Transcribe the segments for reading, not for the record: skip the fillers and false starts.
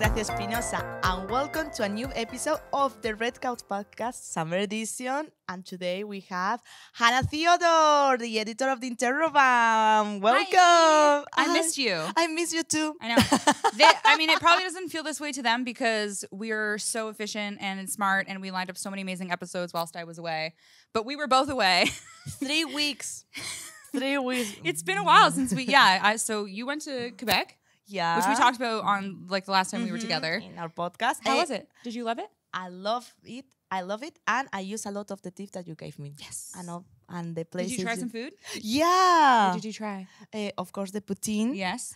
Gracia Espinosa, and welcome to a new episode of the Red Couch Podcast Summer Edition. And today we have Hannah Theodore, the editor of the Interrobam. Welcome. Hi. I missed you. I miss you too. I know. It probably doesn't feel this way to them because we're so efficient and smart, and we lined up so many amazing episodes whilst I was away. But we were both away. 3 weeks. 3 weeks. It's been a while since we. Yeah. So you went to Quebec. Yeah. Which we talked about on like the last time we were together. In our podcast. How was it? Did you love it? I love it. I love it. And I use a lot of the tips that you gave me. Yes. I know. And the places. Did you try some food? Yeah. What did you try? Of course, the poutine. Yes.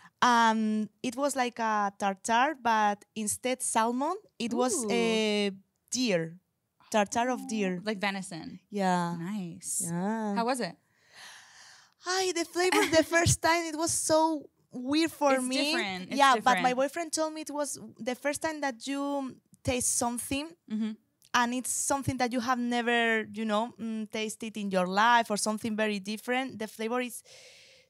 It was like a tartare, but instead salmon, it was a deer. Tartare of deer. Like venison. Yeah. Nice. Yeah. How was it? The flavor the first time, it was so weird for It's me. different. It's But different. my boyfriend told me it was the first time that you taste something and it's something that you have never, tasted in your life or something very different. The flavor is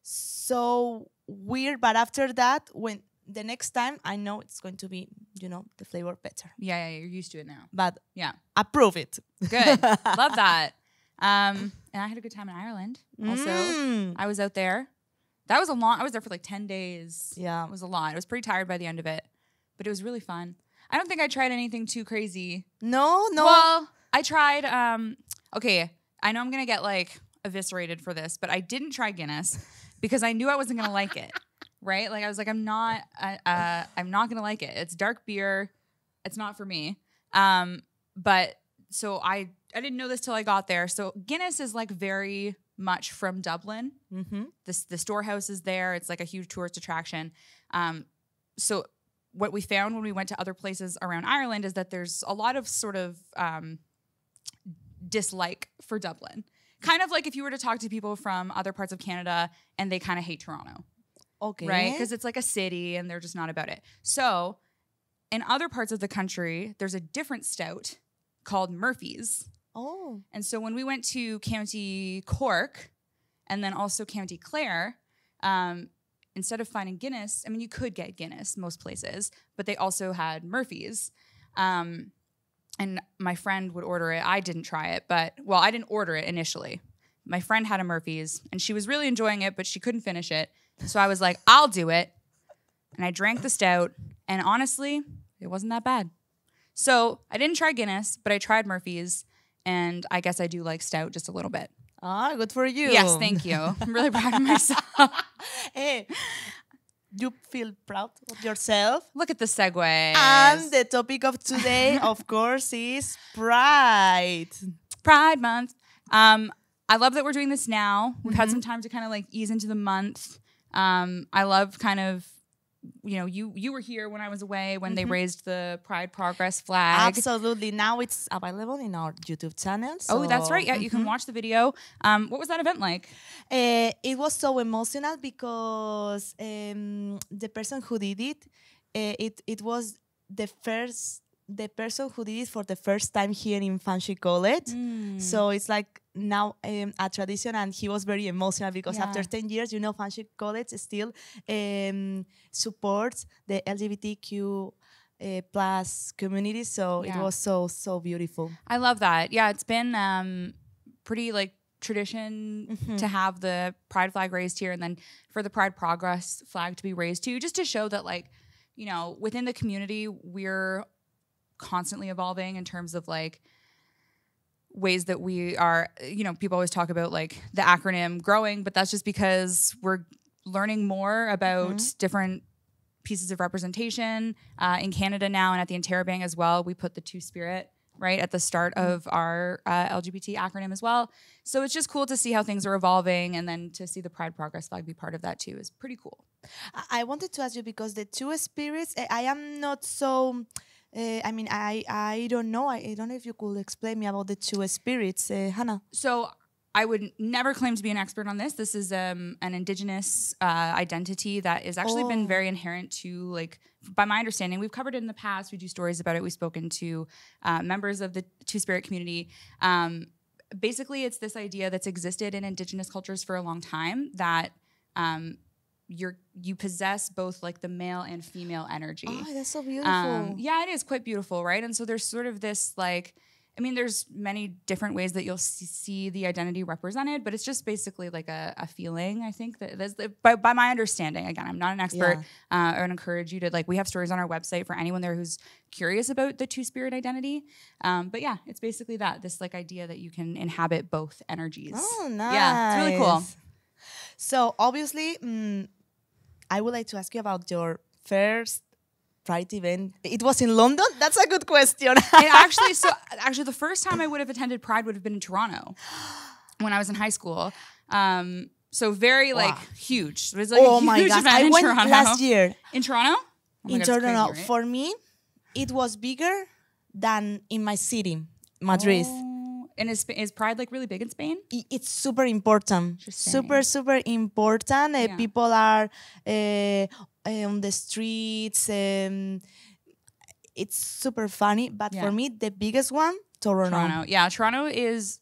so weird, but after that, when the next time, I know it's going to be, the flavor better. Yeah, you're used to it now. But Yeah. approve it. Good. Love that. And I had a good time in Ireland also. I was out there. I was there for like 10 days. Yeah. It was a lot. I was pretty tired by the end of it, but it was really fun. I don't think I tried anything too crazy. No. Well, I tried, okay, I know I'm going to get like eviscerated for this, but I didn't try Guinness because I knew I wasn't going to like it, right? Like I was like, I'm not going to like it. It's dark beer. It's not for me. But so I didn't know this till I got there. So Guinness is like very much from Dublin. The storehouse is there. It's like a huge tourist attraction. So what we found when we went to other places around Ireland is that there's a lot of sort of dislike for Dublin. Kind of like if you were to talk to people from other parts of Canada and they kind of hate Toronto. Okay. Right? Because it's like a city and they're just not about it. So in other parts of the country, there's a different stout called Murphy's. Oh. And so when we went to County Cork and then also County Clare, instead of finding Guinness, I mean, you could get Guinness most places, but they also had Murphy's. And my friend would order it. I didn't try it, I didn't order it initially. My friend had a Murphy's and she was really enjoying it, but she couldn't finish it. So I was like, I'll do it. And I drank the stout. And honestly, it wasn't that bad. So I didn't try Guinness, but I tried Murphy's. And I guess I do like stout just a little bit. Good for you. Yes, thank you. I'm really proud of myself. Hey, you feel proud of yourself? Look at the segue. And the topic of today, of course, is Pride. Pride Month. I love that we're doing this now. We've had some time to kind of like ease into the month. I love kind of, you were here when I was away when they raised the Pride Progress flag. Absolutely. Now it's available in our YouTube channel. So. Oh, that's right. Yeah, you can watch the video. What was that event like? It was so emotional because the person who did it was the person who did it for the first time here in Fancy College. So it's like now a tradition, and he was very emotional because after 10 years, Fancy College still supports the LGBTQ plus community. So it was so beautiful. I love that. Yeah, it's been pretty like tradition to have the Pride flag raised here, and then for the Pride Progress flag to be raised too, just to show that like, within the community, we're constantly evolving in terms of like ways that we are, people always talk about like the acronym growing, but that's just because we're learning more about different pieces of representation in Canada now, and at the Interrobang as well. We put the Two-Spirit right at the start of our LGBT acronym as well. So it's just cool to see how things are evolving, and then to see the Pride Progress flag be part of that too is pretty cool. I wanted to ask you because the two spirits, I am not so... I don't know. I don't know if you could explain me about the two spirits, Hannah. So I would never claim to be an expert on this. This is an indigenous identity that has actually been very inherent to, like, by my understanding, we've covered it in the past. We do stories about it. We've spoken to members of the Two-Spirit community. Basically, it's this idea that's existed in indigenous cultures for a long time that you possess both like the male and female energy. Oh, that's so beautiful. Yeah, it is quite beautiful, right? And so there's sort of this like, I mean, there's many different ways that you'll see the identity represented, but it's just basically like a feeling, I think, that that's by my understanding. Again, I'm not an expert. I would encourage you to, like, we have stories on our website for anyone there who's curious about the two-spirit identity. But yeah, it's basically this like idea that you can inhabit both energies. Oh, nice. Yeah, it's really cool. So obviously, I would like to ask you about your first Pride event. It was in London? That's a good question. Actually, the first time I would have attended Pride would have been in Toronto when I was in high school. So very like huge. It was like a huge event I in went Toronto. last year. In Toronto? Oh In God, Toronto. crazy, right? For me, it was bigger than in my city, Madrid. Oh. And is Pride like really big in Spain? It's super important. Super important. People are on the streets. It's super funny. But for me, the biggest one, Toronto. Yeah, Toronto is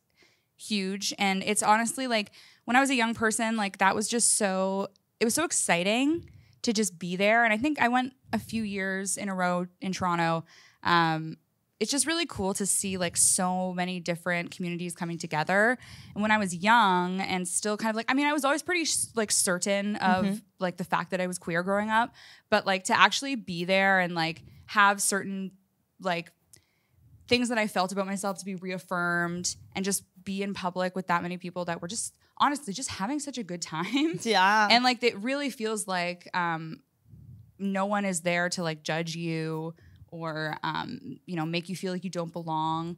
huge. And it's honestly like, when I was a young person, like that was just it was so exciting to just be there. And I think I went a few years in a row in Toronto. It's just really cool to see like so many different communities coming together. And when I was young and still kind of like, I mean, I was always pretty like certain of like the fact that I was queer growing up, but like to actually be there and like have certain like things that I felt about myself to be reaffirmed and just be in public with that many people that were just honestly just having such a good time. Yeah. And like it really feels like no one is there to like judge you or make you feel like you don't belong.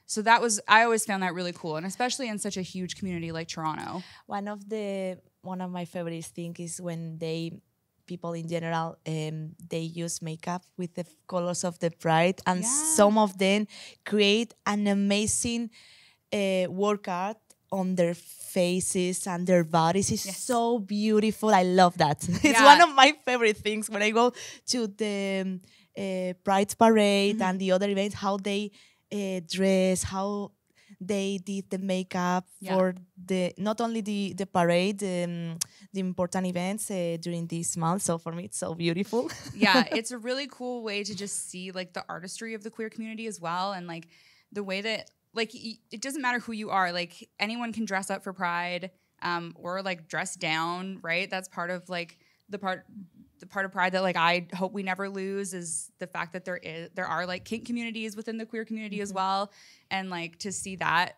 So I always found that really cool, and especially in such a huge community like Toronto. One of my favorite things is when people in general, they use makeup with the colors of the Pride, and some of them create an amazing work art on their faces and their bodies. It's so beautiful. I love that. It's one of my favorite things when I go to the Pride parade and the other events, how they dress, how they did the makeup for not only the parade, the important events during this month. So for me, it's so beautiful. Yeah, it's a really cool way to just see like the artistry of the queer community as well, and like the way that like it doesn't matter who you are, like anyone can dress up for Pride or like dress down, right? That's part of like the part of Pride that like I hope we never lose is the fact that there are like kink communities within the queer community as well, and like to see that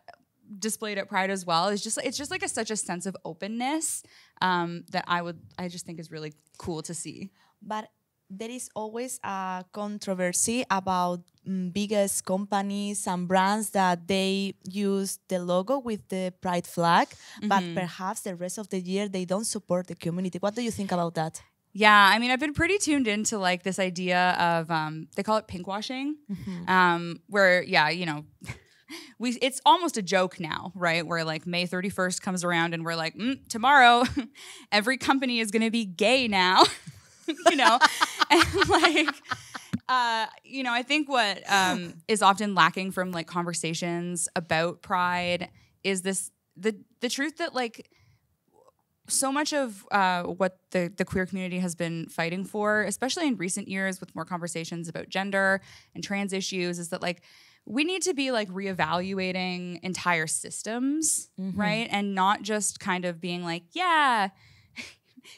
displayed at Pride as well is just it's just like such a sense of openness that I just think is really cool to see. But there is always a controversy about biggest companies and brands that they use the logo with the Pride flag, but perhaps the rest of the year they don't support the community. What do you think about that? Yeah, I mean, I've been pretty tuned into like this idea of they call it pinkwashing, where it's almost a joke now, right? Where like May 31st comes around and we're like, tomorrow, every company is going to be gay now, and like, I think what is often lacking from like conversations about Pride is the truth that like so much of what the queer community has been fighting for, especially in recent years with more conversations about gender and trans issues, is that like we need to be like reevaluating entire systems, right? And not just kind of being like, the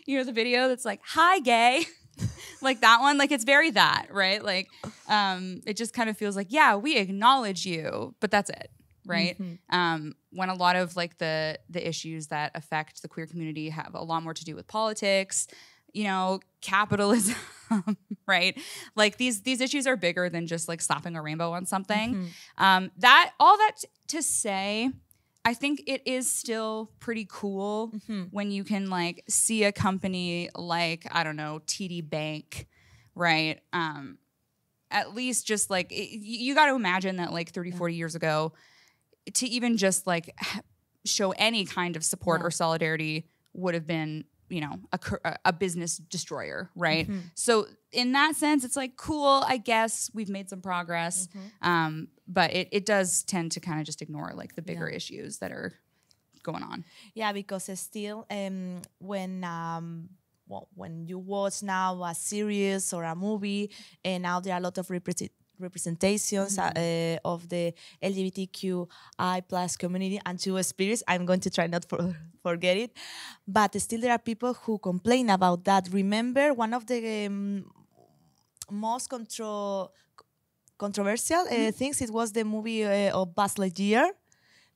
video that's like, hi, gay. Like that one, like it's very that, right? Like it just kind of feels like, we acknowledge you, but that's it. Right. When a lot of like the issues that affect the queer community have a lot more to do with politics, capitalism, right? Like these issues are bigger than just like slapping a rainbow on something. That to say, I think it is still pretty cool when you can like see a company like, I don't know, TD Bank, right? At least just like you got to imagine that like 30, 40 years ago, to even just like show any kind of support or solidarity would have been, a business destroyer, right? So in that sense, it's like, cool, I guess we've made some progress. But it does tend to kind of just ignore like the bigger issues that are going on. Yeah, because still when when you watch now a series or a movie, and now there are a lot of representations of the LGBTQI plus community and two spirits. I'm going to try not forget it, but still there are people who complain about that. Remember one of the most controversial things, it was the movie of Buzz Lightyear,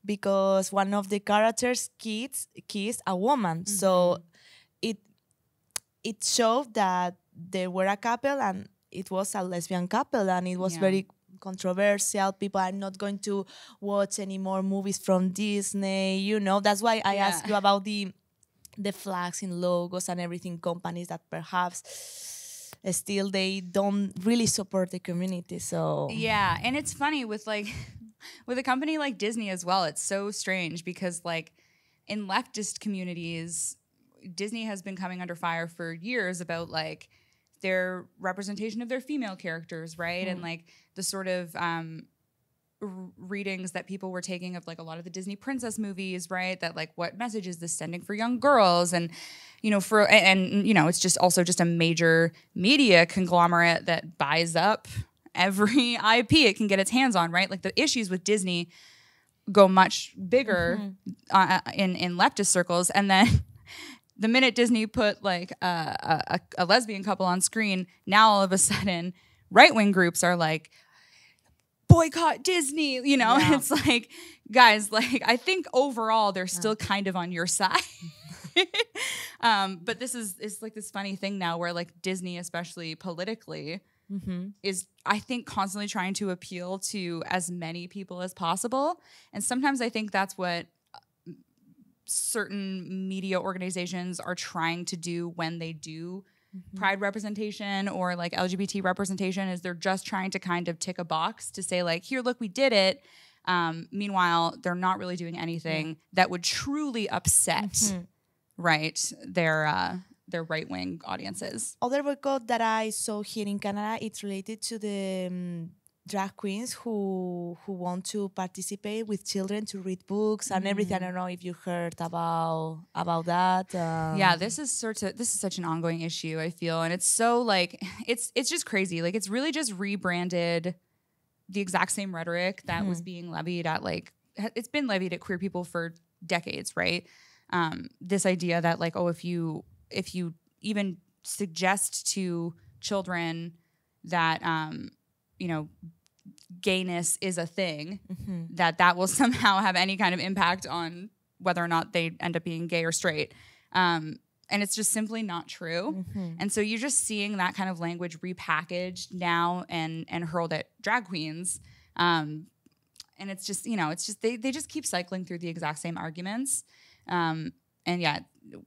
because one of the characters kissed a woman. So it showed that they were a couple and it was a lesbian couple, and it was very controversial. People are not going to watch any more movies from Disney, you know. That's why I asked you about the flags and logos and everything, companies that perhaps still they don't really support the community. So yeah, and it's funny with like with a company like Disney as well. It's so strange because like in leftist communities, Disney has been coming under fire for years about like their representation of their female characters, right? And like the sort of readings that people were taking of like a lot of the Disney princess movies, right? That like, what message is this sending for young girls? And, you know, it's just also just a major media conglomerate that buys up every IP it can get its hands on, right? Like the issues with Disney go much bigger in leftist circles. And then the minute Disney put like a lesbian couple on screen, now all of a sudden right-wing groups are like, boycott Disney, you know? It's like, guys, like I think overall they're still kind of on your side. But it's like this funny thing now where like Disney, especially politically, is I think constantly trying to appeal to as many people as possible. And sometimes I think that's what certain media organizations are trying to do when they do pride representation or like LGBT representation, is they're just trying to kind of tick a box to say like, here, look, we did it. Meanwhile, they're not really doing anything that would truly upset, right, their right-wing audiences. Other boycott that I saw here in Canada, it's related to the drag queens who want to participate with children to read books and everything. I don't know if you heard about that. Yeah, this is such an ongoing issue, I feel, and it's so like it's just crazy. Like it's really just rebranded the exact same rhetoric that was being levied at it's been levied at queer people for decades, right? This idea that like, oh, if you even suggest to children that you know, gayness is a thing, that will somehow have any kind of impact on whether or not they end up being gay or straight. And it's just simply not true. And so you're just seeing that kind of language repackaged now and hurled at drag queens. And it's just, you know, it's just, they just keep cycling through the exact same arguments. And yeah,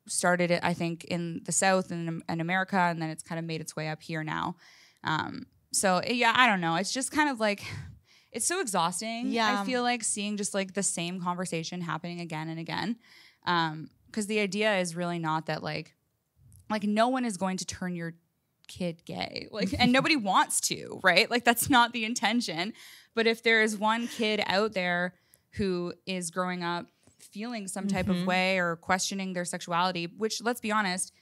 started it, I think, in the South and in America, and then it's kind of made its way up here now. So yeah, I don't know. It's just kind of like, it's so exhausting. Yeah. I feel like seeing just like the same conversation happening again and again. Because the idea is really not that like no one is going to turn your kid gay, like, and nobody wants to, right? Like that's not the intention. But if there is one kid out there who is growing up feeling some type of way or questioning their sexuality, which, let's be honest,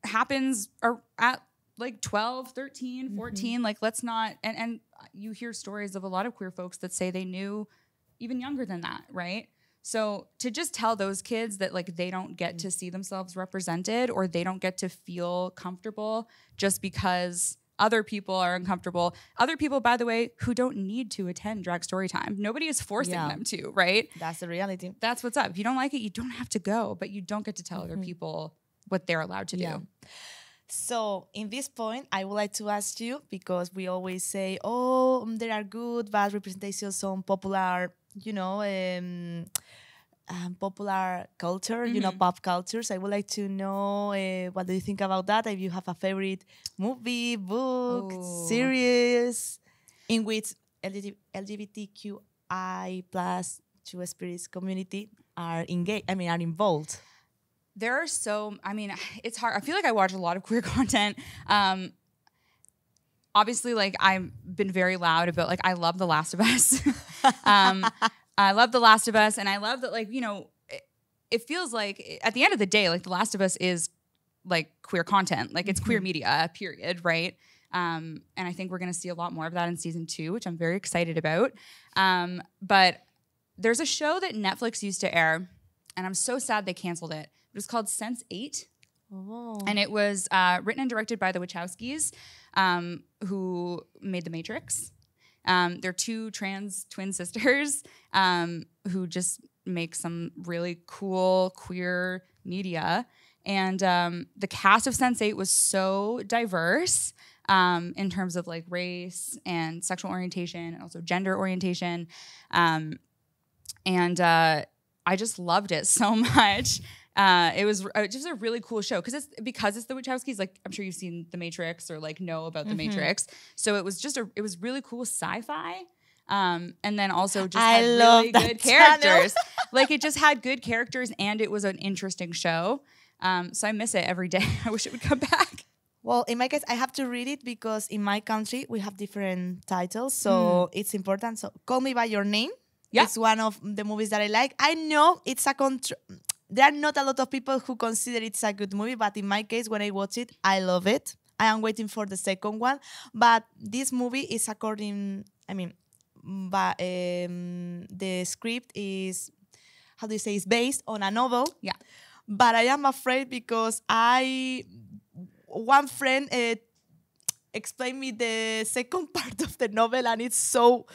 happens at like 12, 13, 14, like let's not, and you hear stories of a lot of queer folks that say they knew even younger than that, right? So to just tell those kids that like they don't get to see themselves represented or they don't get to feel comfortable just because other people are uncomfortable. Other people, by the way, who don't need to attend drag story time. Nobody is forcing them to, right? That's the reality. That's what's up. If you don't like it, you don't have to go, but you don't get to tell other people what they're allowed to do. So in this point, I would like to ask you, because we always say, oh, there are good, bad representations on popular, you know, popular culture, you know, pop cultures. I would like to know what do you think about that? If you have a favorite movie, book, series in which LGBTQI plus two spirits community are engaged. I mean, are involved. There are it's hard. I feel like I watch a lot of queer content. Obviously, like I've been very loud about like I love The Last of Us. I love The Last of Us, and I love that, like, you know, it feels like at the end of the day, like The Last of Us is like queer content. Like it's queer media, period, right? And I think we're going to see a lot more of that in season 2, which I'm very excited about. But there's a show that Netflix used to air, and I'm so sad they canceled it. It was called Sense8. Oh. And it was written and directed by the Wachowskis, who made The Matrix. They're 2 trans twin sisters who just make some really cool queer media. And the cast of Sense8 was so diverse in terms of like race and sexual orientation and also gender orientation. And I just loved it so much. It was just a really cool show because it's the Wachowskis. Like I'm sure you've seen The Matrix or like know about The Matrix. So it was really cool sci-fi. And then also just had really good characters. Like it just had good characters and it was an interesting show. So I miss it every day. I wish it would come back. Well, in my case, I have to read it because in my country we have different titles, so it's important. So Call Me by Your Name. Yeah. It's one of the movies that I like. I know it's there are not a lot of people who consider it's a good movie, but in my case, when I watch it, I love it. I am waiting for the second one. But this movie is the script is, is based on a novel. Yeah. But I am afraid because one friend explained me the second part of the novel and it's so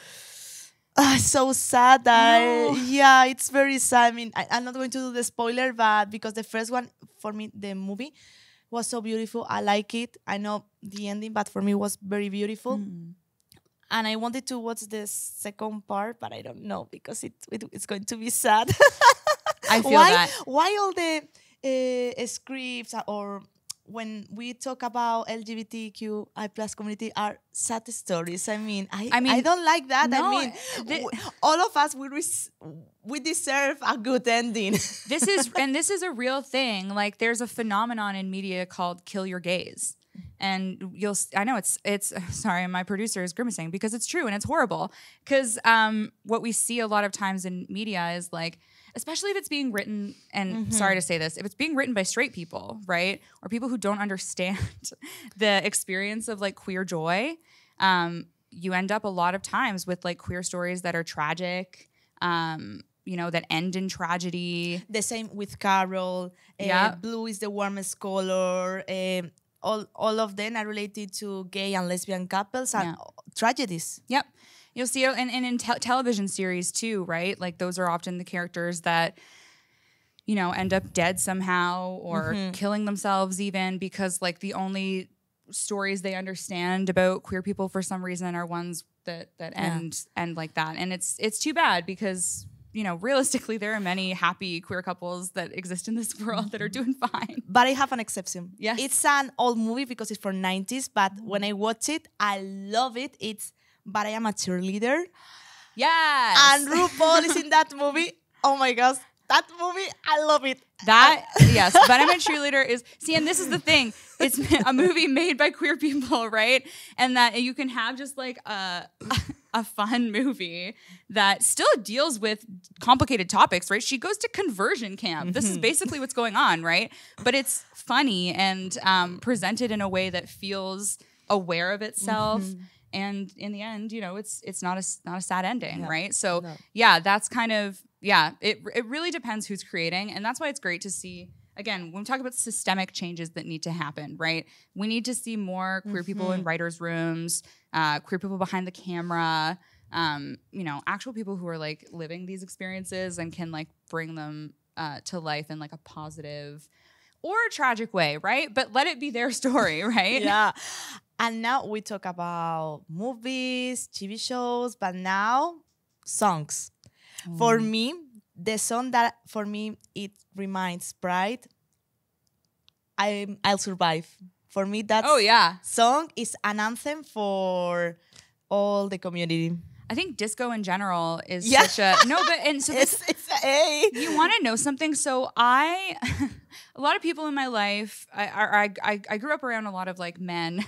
sad. Yeah, it's very sad. I mean, I'm not going to do the spoiler, but because the first one, for me, the movie was so beautiful. I like it. I know the ending, but for me, it was very beautiful. And I wanted to watch the second part, but I don't know because it's going to be sad. I feel that. Why all the scripts or when we talk about LGBTQI plus community are sad stories? I mean, I don't like that. No, all of us we deserve a good ending. This is a real thing. Like there's a phenomenon in media called kill your gays. And I know it's sorry, my producer is grimacing because it's true and it's horrible. Because what we see a lot of times in media is like, especially if it's being written, and sorry to say this, if it's being written by straight people, right? Or people who don't understand the experience of like queer joy, you end up a lot of times with like queer stories that are tragic, that end in tragedy. The same with Carol. Blue is the warmest color. All of them are related to gay and lesbian couples and tragedies. Yep. You'll see it in television series too, right? Like those are often the characters that, end up dead somehow or killing themselves even because like the only stories they understand about queer people for some reason are ones that end like that. And it's too bad because, realistically there are many happy queer couples that exist in this world that are doing fine. But I have an exception. Yes. It's an old movie because it's from 90s, but when I watch it, I love it. But I Am a Cheerleader. Yes. And RuPaul is in that movie. Oh my gosh. That movie, I love it. Yes. But I'm a Cheerleader and this is the thing. It's a movie made by queer people, right? And that you can have just like a fun movie that still deals with complicated topics, right? She goes to conversion camp. This is basically what's going on, right? But it's funny and presented in a way that feels aware of itself. And in the end, it's not a sad ending, right? So that's kind of, it really depends who's creating. And that's why it's great to see, again, when we talk about systemic changes that need to happen, right? We need to see more queer people in writers' rooms, queer people behind the camera, actual people who are like living these experiences and can like bring them to life in like a positive or a tragic way, right? But let it be their story, right? Yeah. And now we talk about movies, TV shows, but now songs. For me, the song that for me it reminds pride, I'll Survive. For me, that song is an anthem for all the community. I think disco in general is such a you want to know something? So a lot of people in my life, I grew up around a lot of like men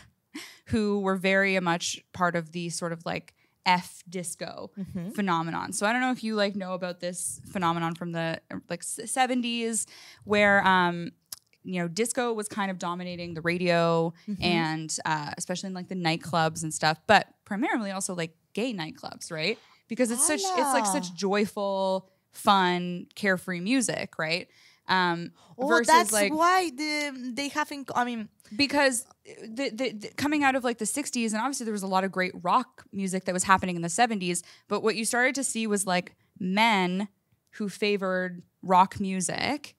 who were very much part of the sort of like F disco phenomenon. So I don't know if you like know about this phenomenon from the like 70s where disco was kind of dominating the radio and especially in like the nightclubs and stuff, but primarily also like gay nightclubs, right? Because it's like such joyful, fun, carefree music, right? Versus that's like, why they haven't. I mean, because the coming out of like the 60s, and obviously there was a lot of great rock music that was happening in the 70s, but what you started to see was like men who favored rock music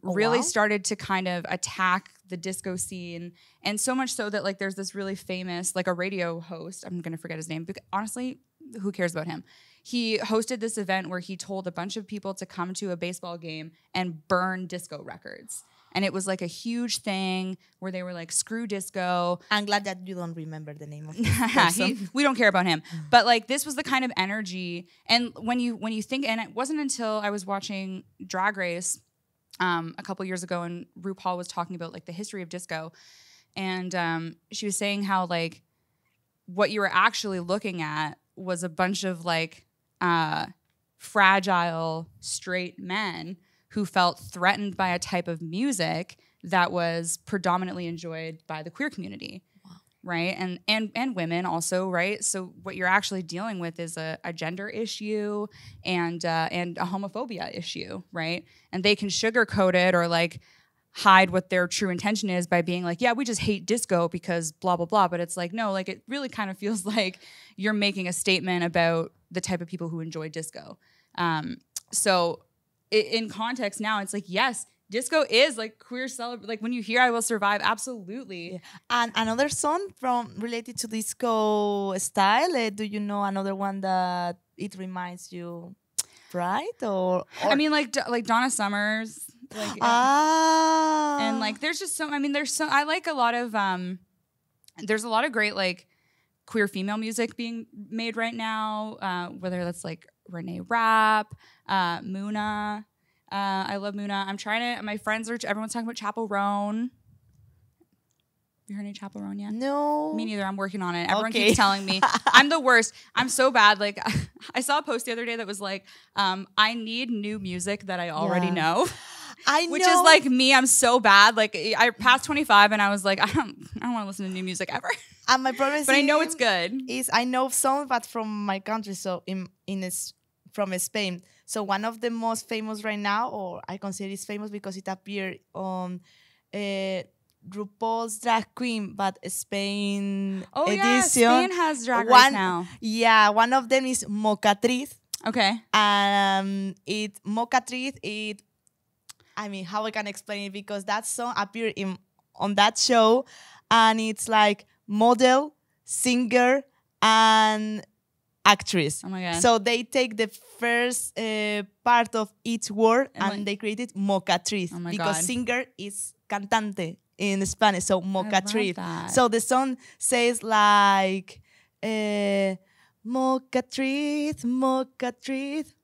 really started to kind of attack the disco scene, and so much so that like there's this really famous like a radio host, I'm gonna forget his name, but honestly, who cares about him? He hosted this event where he told a bunch of people to come to a baseball game and burn disco records. And it was like a huge thing where they were like, screw disco. I'm glad that you don't remember the name of this person. We don't care about him. But like this was the kind of energy. And when you think, and it wasn't until I was watching Drag Race a couple years ago and RuPaul was talking about like the history of disco. And she was saying how like what you were actually looking at was a bunch of like fragile straight men who felt threatened by a type of music that was predominantly enjoyed by the queer community. Wow. Right? And women also, right? So what you're actually dealing with is a gender issue and a homophobia issue, right? And they can sugarcoat it or like hide what their true intention is by being like, yeah, we just hate disco because blah, blah, blah. But it's like, no, like it really kind of feels like you're making a statement about the type of people who enjoy disco. So in context now, it's like, yes, disco is like queer like when you hear I Will Survive, absolutely. Yeah. And another song related to disco style, do you know another one that it reminds you Pride or I mean like Donna Summers. Like, and like there's just so I like a lot of there's a lot of great like queer female music being made right now, whether that's like Renee Rapp, Muna. I love Muna. Everyone's talking about Chappell Roan. You heard any Chappell Roan yet? No. Me neither. I'm working on it. Everyone keeps telling me. I'm the worst. I'm so bad. Like I saw a post the other day that was like, I need new music that I already know. I know. Which is like me. I'm so bad. Like I passed 25 and I was like, I don't want to listen to new music ever. And my problem is, but I know it's good. Is I know some, but from my country, so from Spain. So one of the most famous right now, or I consider it's famous because it appeared on RuPaul's Drag Queen, but Spain edition. Yeah, Spain has Drag Race now. Yeah, one of them is Mocatriz. Okay. Mocatriz, I mean, how I can explain it, because that song appeared on that show, and it's like model, singer, and actress. Oh my God. So they take the first part of each word and they created Mocatriz. Oh my because God. Singer is cantante in Spanish, so Mocatriz. I love that. So the song says like Mocatriz,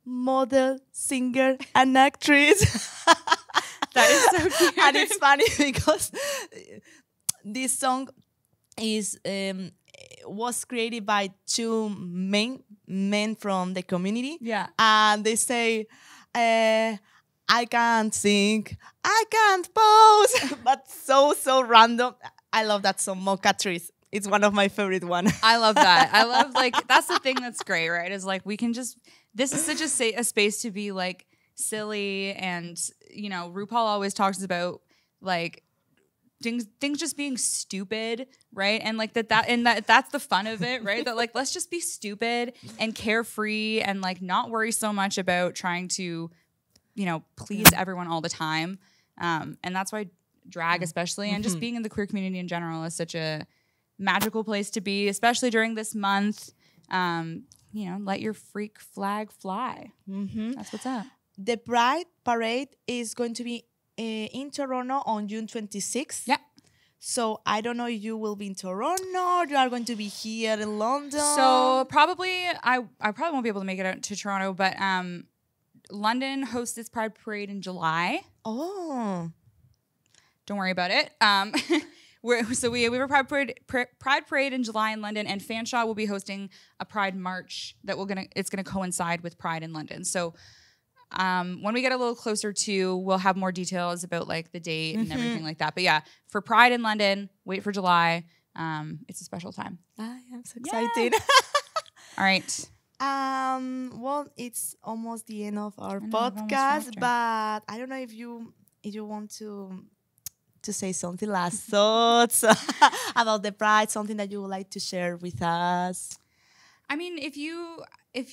model, singer, and actress. That is so cute. And it's funny because this song was created by two men from the community. Yeah. And they say, I can't sing, I can't pose, but so random. I love that song, Mocatriz. It's one of my favorite ones. I love that. I love, like, that's the thing that's great, right? Is like, we can just, this is such a space to be like silly, and, you know, RuPaul always talks about like, things just being stupid, right? And like that's the fun of it, right? That like, let's just be stupid and carefree and like not worry so much about trying to, you know, please everyone all the time. And that's why drag especially, and just being in the queer community in general, is such a magical place to be, especially during this month. You know, let your freak flag fly. That's what's up. The Pride Parade is going to be in Toronto on June 26th. Yeah. So I don't know if you will be in Toronto or you are going to be here in London. So probably, I probably won't be able to make it out to Toronto, but London hosts its Pride Parade in July. Oh. Don't worry about it. We have a Pride Parade in July in London, and Fanshawe will be hosting a Pride March that it's gonna coincide with Pride in London. So when we get a little closer to, we'll have more details about like the date and everything like that. But yeah, for Pride in London, wait for July. It's a special time. I'm so excited. All right. Well, it's almost the end of our I know, podcast, but I don't know if you want to say something, last thoughts about the Pride, something that you would like to share with us. I mean, if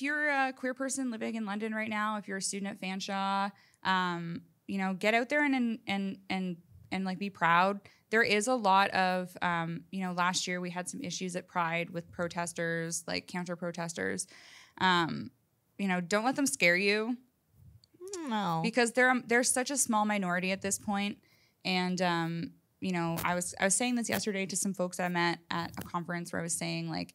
you're a queer person living in London right now, if you're a student at Fanshawe, you know, get out there and like be proud. There is a lot of, you know, last year we had some issues at Pride with protesters, like counter protesters. You know, don't let them scare you. No, because they're such a small minority at this point. And you know, I was saying this yesterday to some folks I met at a conference where I was saying, like,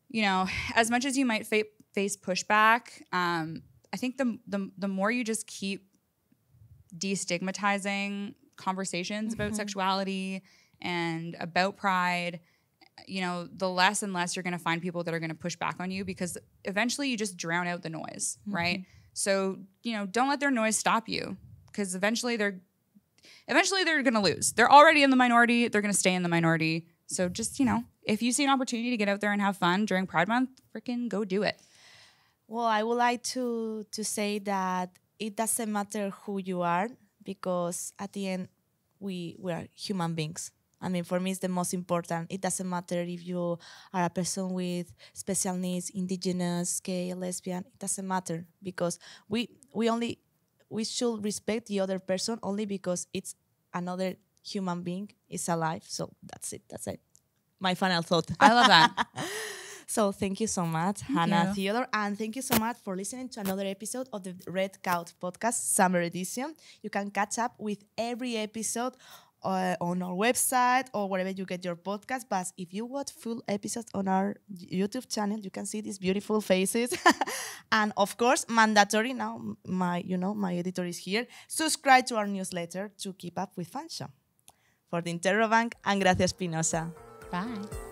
you know, as much as you might face pushback, I think the more you just keep destigmatizing conversations about sexuality and about Pride, you know, the less and less you're going to find people that are going to push back on you, because eventually you just drown out the noise, right? So, you know, don't let their noise stop you, because eventually they're going to lose. They're already in the minority. They're going to stay in the minority. So just, you know, if you see an opportunity to get out there and have fun during Pride Month, freaking go do it. Well, I would like to say that it doesn't matter who you are, because at the end, we are human beings. I mean, for me, it's the most important. It doesn't matter if you are a person with special needs, indigenous, gay, lesbian. It doesn't matter, because we should respect the other person only because it's another human being, is alive. So that's it. That's it. My final thought. I love that. So thank you so much, Hannah Theodore. And thank you so much for listening to another episode of the Red Couch Podcast Summer Edition. You can catch up with every episode on our website or wherever you get your podcast. But if you watch full episodes on our YouTube channel, you can see these beautiful faces. And of course, mandatory now, my editor is here. Subscribe to our newsletter to keep up with Fanshawe. For the Interrobank, I'm Gracia Espinosa. Bye.